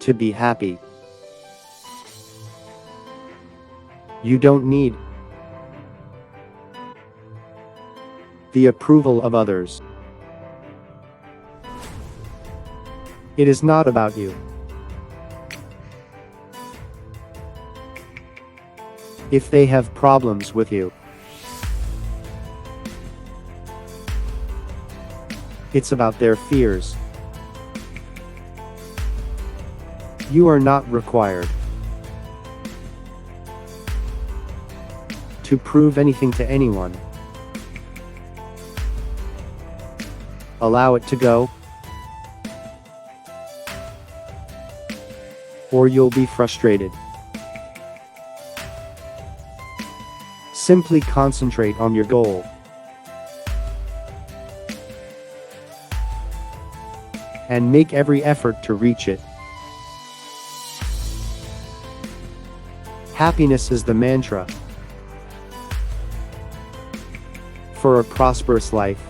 to be happy. You don't need the approval of others. It is not about you. If they have problems with you, it's about their fears. You are not required to prove anything to anyone. Allow it to go, or you'll be frustrated. Simply concentrate on your goal. And make every effort to reach it. Happiness is the mantra for a prosperous life.